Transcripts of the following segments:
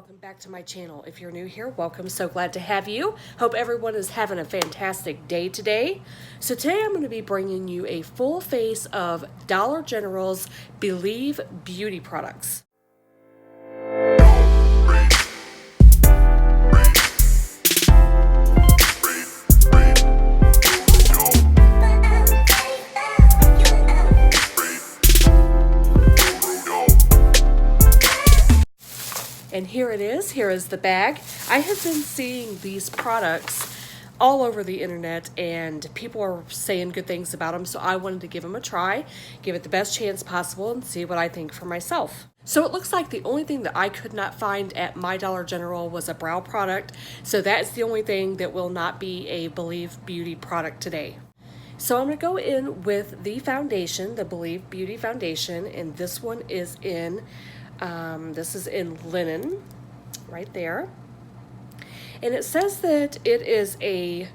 Welcome back to my channel. If you're new here, welcome. So glad to have you. Hope everyone is having a fantastic day today. So today I'm going to be bringing you a full face of Dollar General's Believe Beauty products. And here it is. Here is the bag. I have been seeing these products all over the internet and people are saying good things about them, so I wanted to give them a try, give it the best chance possible, and see what I think for myself. So it looks like the only thing that I could not find at my Dollar General was a brow product, so that's the only thing that will not be a Believe Beauty product today. So I'm going to go in with the foundation, the Believe Beauty foundation, and this one is in linen right there, and it says that it is a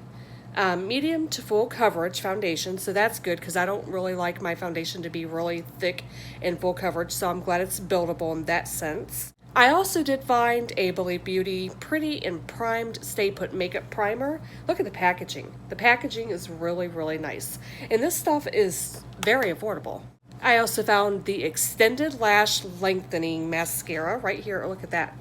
medium to full coverage foundation, so that's good because I don't really like my foundation to be really thick and full coverage, so I'm glad it's buildable in that sense. I also did find a Believe Beauty Pretty and Primed Stay Put Makeup Primer. Look at the packaging. The packaging is really, really nice, and this stuff is very affordable. I also found the Extended Lash Lengthening Mascara right here. Look at that.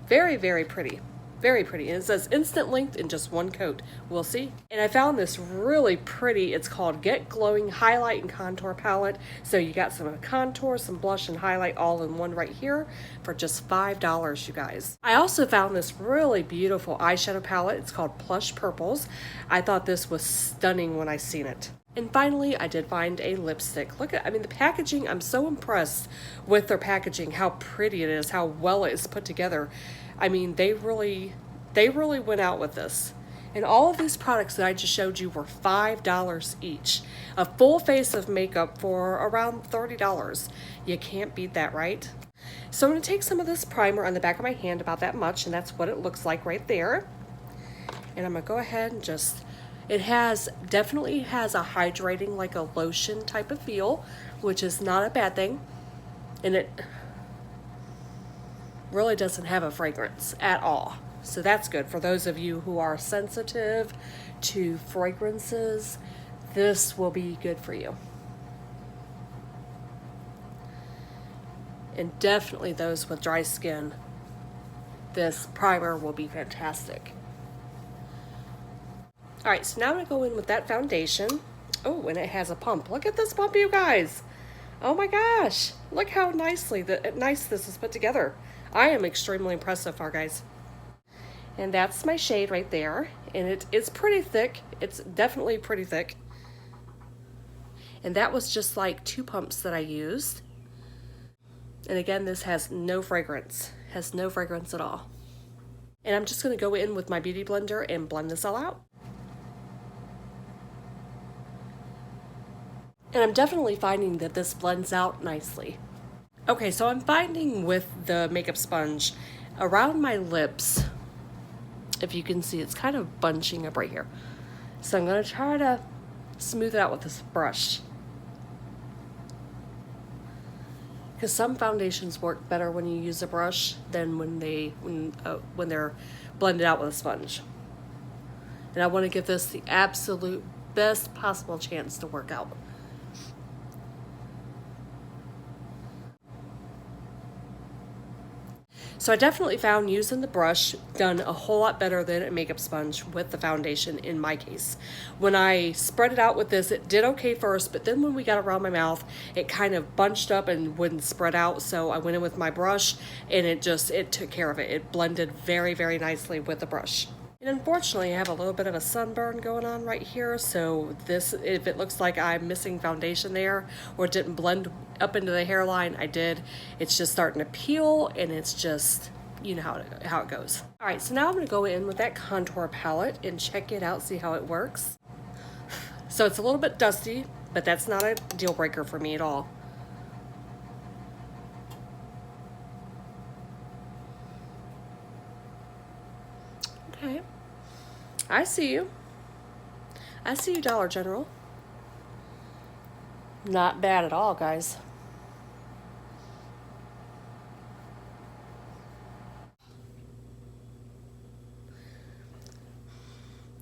Very, very pretty. Very pretty. And it says instant length in just one coat. We'll see. And I found this really pretty. It's called Get Glowing Highlight and Contour Palette. So you got some contour, some blush, and highlight all in one right here for just $5, you guys. I also found this really beautiful eyeshadow palette. It's called Plush Purples. I thought this was stunning when I seen it. And finally, I did find a lipstick. Look at, the packaging, I'm so impressed with their packaging, how pretty it is, how well it is put together. I mean, they really went out with this. And all of these products that I just showed you were $5 each. A full face of makeup for around $30. You can't beat that, right? So I'm going to take some of this primer on the back of my hand, about that much, and that's what it looks like right there. And I'm going to go ahead and just... It definitely has a hydrating, like a lotion type of feel, which is not a bad thing. And it really doesn't have a fragrance at all. So that's good for those of you who are sensitive to fragrances. This will be good for you. And definitely those with dry skin, this primer will be fantastic. All right, so now I'm going to go in with that foundation. Oh, and it has a pump. Look at this pump, you guys. Oh my gosh. Look how nice this is put together. I am extremely impressed so far, guys. And that's my shade right there. And it's pretty thick. It's definitely pretty thick. And that was just like 2 pumps that I used. And again, this has no fragrance. Has no fragrance at all. And I'm just going to go in with my beauty blender and blend this all out. And I'm definitely finding that this blends out nicely. Okay, so I'm finding with the makeup sponge around my lips, if you can see, it's kind of bunching up right here. So I'm going to try to smooth it out with this brush. Because some foundations work better when you use a brush than when they're blended out with a sponge. And I want to give this the absolute best possible chance to work out. So I definitely found using the brush done a whole lot better than a makeup sponge with the foundation in my case. When I spread it out with this, it did okay first, but then when we got around my mouth, it kind of bunched up and wouldn't spread out. So I went in with my brush and it took care of it. It blended very, very nicely with the brush. And unfortunately, I have a little bit of a sunburn going on right here, so if it looks like I'm missing foundation there or it didn't blend up into the hairline, I did. It's just starting to peel, and it's just, you know how it goes. All right, so now I'm going to go in with that contour palette and check it out, see how it works. So it's a little bit dusty, but that's not a deal breaker for me at all. Okay, I see you. I see you, Dollar General. Not bad at all, guys.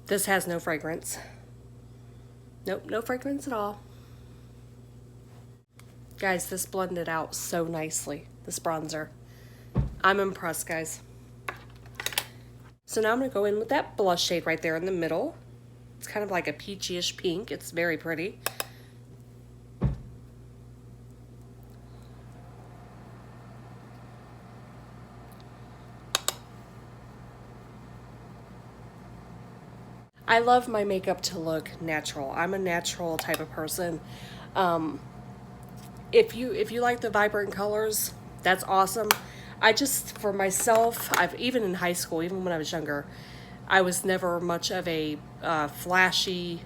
This has no fragrance. Nope, no fragrance at all. Guys, this blended out so nicely, this bronzer. I'm impressed, guys. So now I'm going to go in with that blush shade right there in the middle. It's kind of like a peachy-ish pink. It's very pretty. I love my makeup to look natural. I'm a natural type of person. If you like the vibrant colors, that's awesome. I just, for myself, even in high school, even when I was younger, I was never much of a flashy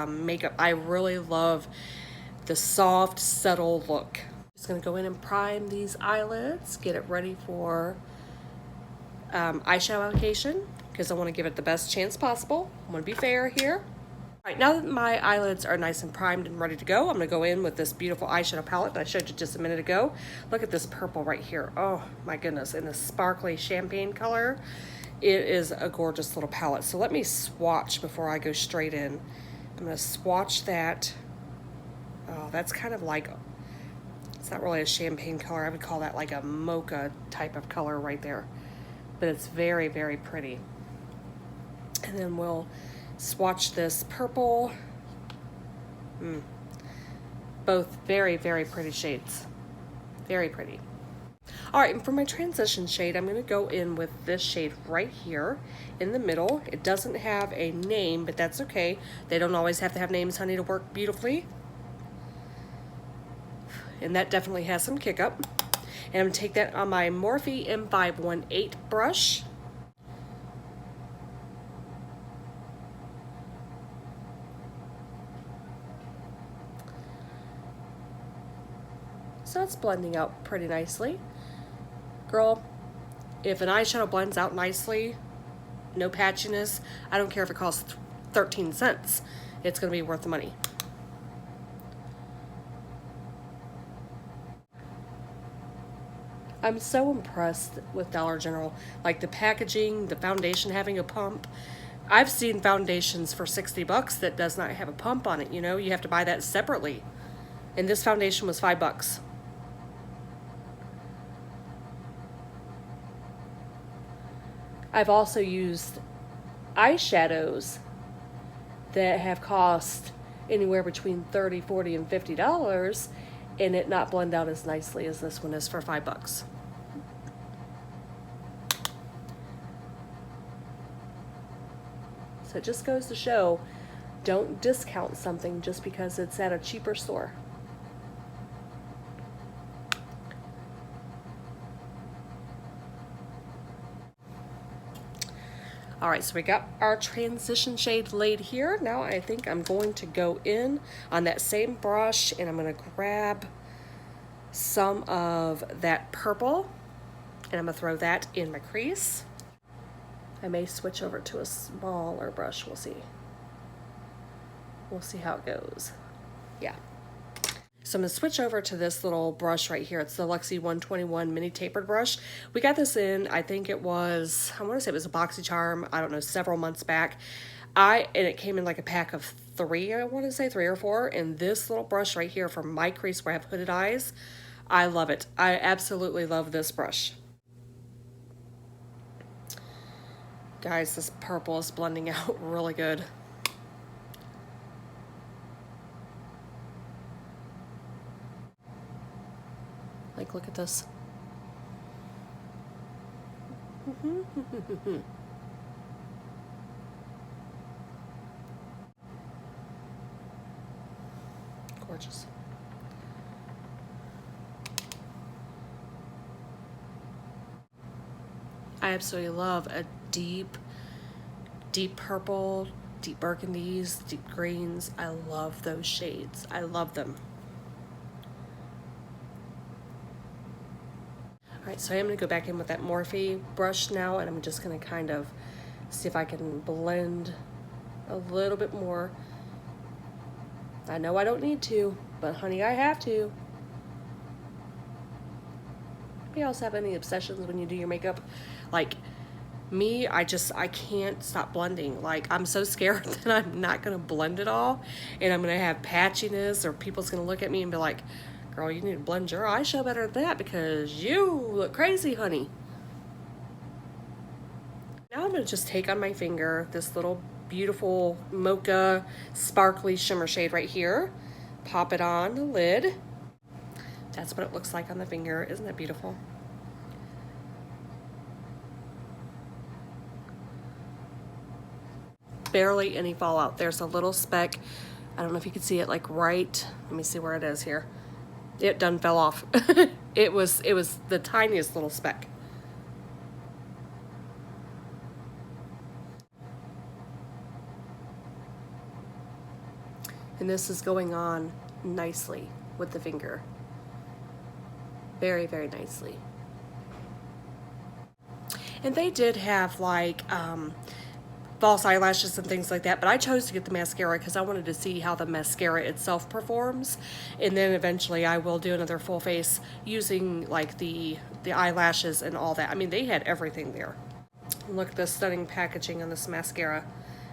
makeup. I really love the soft, subtle look. Just gonna go in and prime these eyelids, get it ready for eyeshadow application, because I want to give it the best chance possible. I want to be fair here. All right, now that my eyelids are nice and primed and ready to go, I'm going to go in with this beautiful eyeshadow palette that I showed you just a minute ago. Look at this purple right here. Oh my goodness, in this sparkly champagne color. It is a gorgeous little palette. So let me swatch before I go straight in. I'm going to swatch that. Oh, that's kind of like, it's not really a champagne color. I would call that like a mocha type of color right there. But it's very, very pretty. And then we'll swatch this purple. Both very, very pretty shades. Very pretty. All right, and for my transition shade, I'm going to go in with this shade right here in the middle. It doesn't have a name, but that's okay. They don't always have to have names, honey, to work beautifully. And that definitely has some kick up. And I'm going to take that on my Morphe M518 brush. So it's blending out pretty nicely. Girl, if an eyeshadow blends out nicely, no patchiness, I don't care if it costs 13 cents. It's going to be worth the money. I'm so impressed with Dollar General. Like the packaging, the foundation having a pump. I've seen foundations for 60 bucks that does not have a pump on it, you know? You have to buy that separately. And this foundation was $5. I've also used eyeshadows that have cost anywhere between $30, $40, and $50 and it not blend out as nicely as this one is for $5. So it just goes to show, don't discount something just because it's at a cheaper store. All right, so we got our transition shade laid here. Now I think I'm going to go in on that same brush and I'm going to grab some of that purple and I'm going to throw that in my crease. I may switch over to a smaller brush. We'll see. We'll see how it goes. Yeah. So I'm going to switch over to this little brush right here. It's the Luxie 121 mini tapered brush. We got this in, I think it was, I want to say it was a BoxyCharm, I don't know, several months back. And it came in like a pack of 3, I want to say 3 or 4. And this little brush right here for my crease where I have hooded eyes, I love it. I absolutely love this brush. Guys, this purple is blending out really good. Like, look at this. Gorgeous. I absolutely love a deep purple, deep burgundies, deep greens. I love those shades. I love them. All right, so I am going to go back in with that Morphe brush now, and I'm just going to kind of see if I can blend a little bit more. I know I don't need to, but honey, I have to. You also have any obsessions when you do your makeup? Like, Me, I can't stop blending. Like, I'm so scared that I'm not gonna blend it all and I'm gonna have patchiness, or people's gonna look at me and be like, girl, you need to blend your eyeshadow better than that because you look crazy, honey. Now I'm gonna just take on my finger this little beautiful mocha sparkly shimmer shade right here, pop it on the lid. That's what it looks like on the finger. Isn't that beautiful? Barely any fallout. There's a little speck. I don't know if you can see it, like right, let me see where it is here. It done fell off. It was the tiniest little speck. And this is going on nicely with the finger. Very, very nicely. And they did have like false eyelashes and things like that, but I chose to get the mascara because I wanted to see how the mascara itself performs, and then eventually I will do another full face using like the eyelashes and all that. I mean, they had everything there. Look at the stunning packaging on this mascara.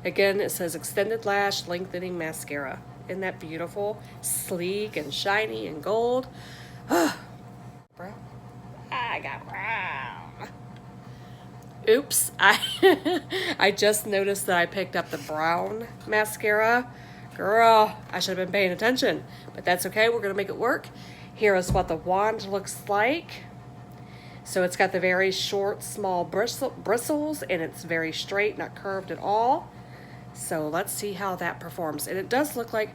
Again, it says extended lash lengthening mascara. Isn't that beautiful? Sleek and shiny and gold. Brown. I got brown. Oops, I just noticed that I picked up the brown mascara. Girl, I should have been paying attention, but that's okay. We're gonna make it work. Here is what the wand looks like. So it's got the very short, small bristles, and it's very straight, not curved at all. So let's see how that performs. And it does look like,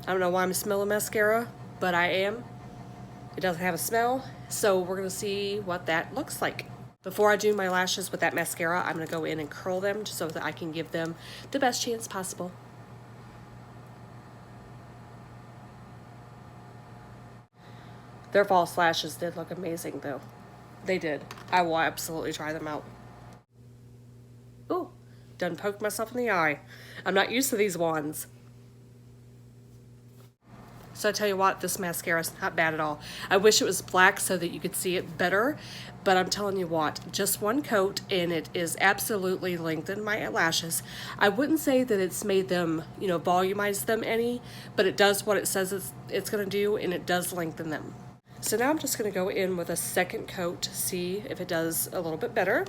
I don't know why I'm smelling mascara, but I am. It doesn't have a smell, so we're gonna see what that looks like. Before I do my lashes with that mascara, I'm gonna go in and curl them so that I can give them the best chance possible. Their false lashes did look amazing though. They did. I will absolutely try them out. Ooh, done poked myself in the eye. I'm not used to these wands. So I tell you what, this mascara is not bad at all. I wish it was black so that you could see it better, but I'm telling you what, just one coat and it is absolutely lengthened my lashes. I wouldn't say that it's made them, you know, volumize them any, but it does what it says it's gonna do, and it does lengthen them. So now I'm just gonna go in with a second coat to see if it does a little bit better.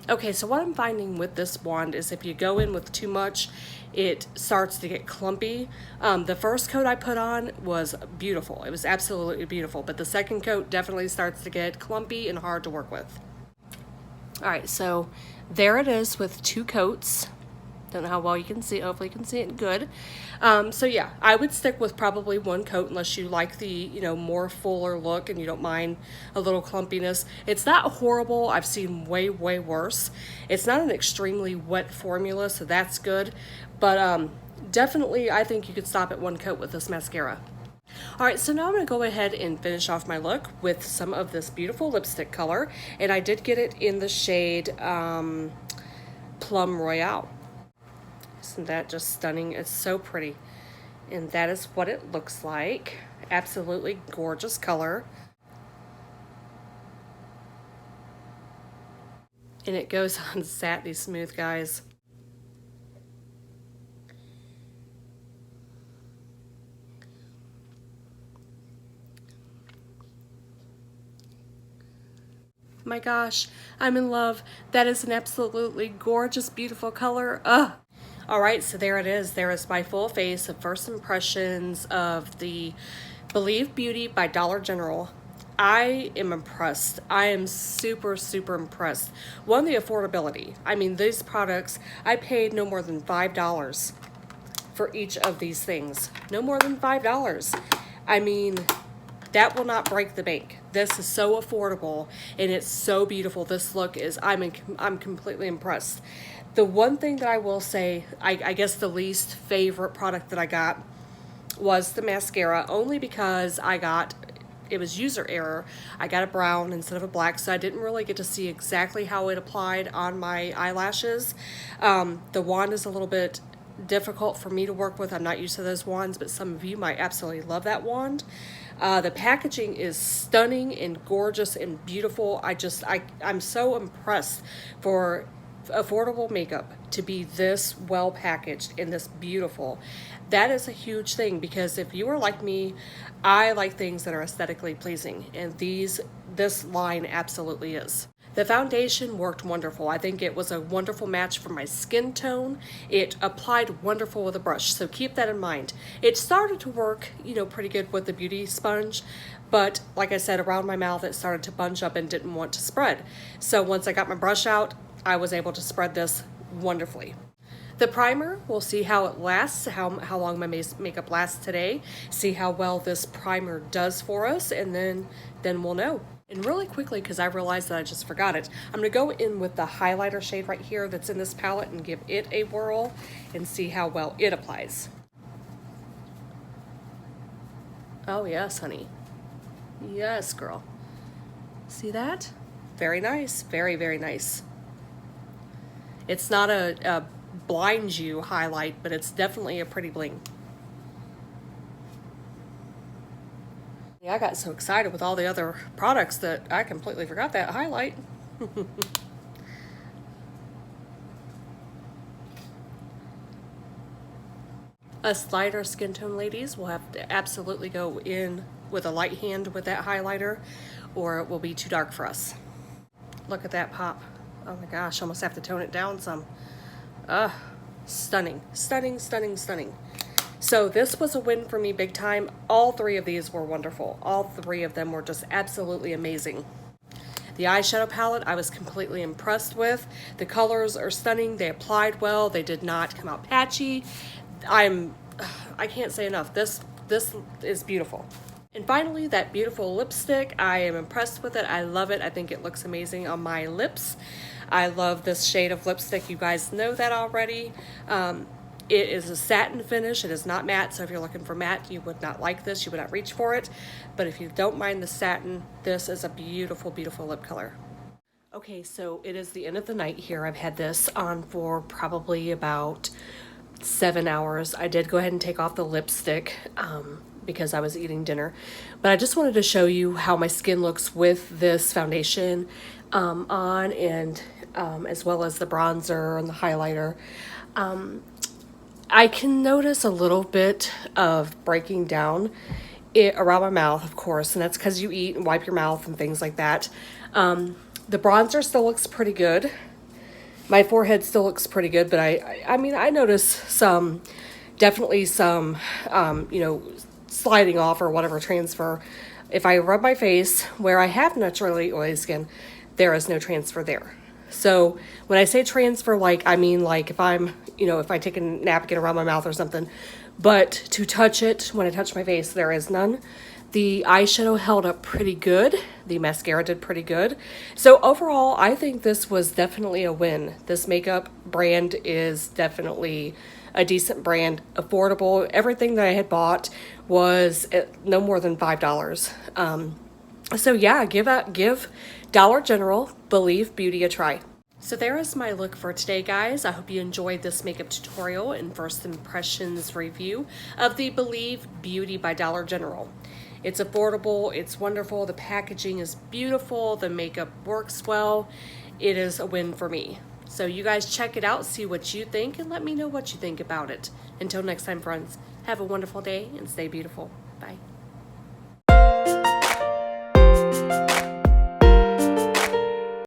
Okay, so what I'm finding with this wand is if you go in with too much, it starts to get clumpy. The first coat I put on was beautiful. It was absolutely beautiful, but the second coat definitely starts to get clumpy and hard to work with. All right, so there it is with two coats. Don't know how well you can see. Hopefully you can see it good. So yeah, I would stick with probably one coat unless you like the, you know, more fuller look and you don't mind a little clumpiness. It's not horrible. I've seen way, way worse. It's not an extremely wet formula, so that's good. But definitely I think you could stop at one coat with this mascara. All right, so now I'm gonna go ahead and finish off my look with some of this beautiful lipstick color. And I did get it in the shade Plum Royale. Isn't that just stunning? It's so pretty. And that is what it looks like. Absolutely gorgeous color. And it goes on satiny smooth, guys. My gosh, I'm in love. That is an absolutely gorgeous, beautiful color. Ugh. All right, so there it is. There is my full face of first impressions of the Believe Beauty by Dollar General. I am impressed. I am super, super impressed. One, the affordability. I mean, these products, I paid no more than $5 for each of these things. No more than $5. I mean, that will not break the bank. This is so affordable and it's so beautiful. This look is, I'm completely impressed. The one thing that I will say, I guess the least favorite product that I got was the mascara, only because it was user error. I got a brown instead of a black, so I didn't really get to see exactly how it applied on my eyelashes. The wand is a little bit difficult for me to work with. I'm not used to those wands, but some of you might absolutely love that wand. The packaging is stunning and gorgeous and beautiful. I'm so impressed for affordable makeup to be this well packaged and this beautiful. That is a huge thing, because if you are like me, I like things that are aesthetically pleasing, and this line absolutely is. The foundation worked wonderful. I think it was a wonderful match for my skin tone. It applied wonderful with a brush, so keep that in mind. It started to work, pretty good with the beauty sponge, but like I said, around my mouth it started to bunch up and didn't want to spread. So once I got my brush out, I was able to spread this wonderfully. The primer, we'll see how it lasts, how long my makeup lasts today, see how well this primer does for us, and then we'll know. And really quickly, because I realized that I just forgot it, I'm going to go in with the highlighter shade right here that's in this palette and give it a whirl and see how well it applies. Oh yes, honey. Yes, girl. See that? Very nice. Very, very nice. It's not a blind you highlight, but it's definitely a pretty bling. Yeah, I got so excited with all the other products that I completely forgot that highlight. Us lighter skin tone ladies will have to absolutely go in with a light hand with that highlighter, or it will be too dark for us. Look at that pop. Oh my gosh, almost have to tone it down some. Stunning, stunning, stunning, stunning. So this was a win for me big time. All three of these were wonderful. All three of them were just absolutely amazing. The eyeshadow palette I was completely impressed with. The colors are stunning. They applied well. They did not come out patchy. I can't say enough. This is beautiful. And finally, that beautiful lipstick. I am impressed with it. I love it. I think it looks amazing on my lips. I love this shade of lipstick. You guys know that already. It is a satin finish. It is not matte, so if you're looking for matte, you would not like this. You would not reach for it. But if you don't mind the satin, this is a beautiful, beautiful lip color. Okay, so it is the end of the night here. I've had this on for probably about 7 hours. I did go ahead and take off the lipstick because I was eating dinner. But I just wanted to show you how my skin looks with this foundation on, and as well as the bronzer and the highlighter. I can notice a little bit of breaking down around my mouth, of course, and that's because you eat and wipe your mouth and things like that. The bronzer still looks pretty good. My forehead still looks pretty good, but I mean, I notice definitely some, sliding off or whatever, transfer. If I rub my face where I have naturally oily skin, there is no transfer there. So when I say transfer, I mean if I'm, if I take a napkin around my mouth or something, but to touch it, when I touch my face, there is none. The eyeshadow held up pretty good. The mascara did pretty good. So overall, I think this was definitely a win. This makeup brand is definitely a decent brand, affordable. Everything that I had bought was no more than $5. So yeah, give Dollar General Believe Beauty a try. So there is my look for today, guys. I hope you enjoyed this makeup tutorial and first impressions review of the Believe Beauty by Dollar General. It's affordable, it's wonderful, the packaging is beautiful, the makeup works well. It is a win for me. So you guys check it out, see what you think, and let me know what you think about it. Until next time, friends, have a wonderful day and stay beautiful. Bye.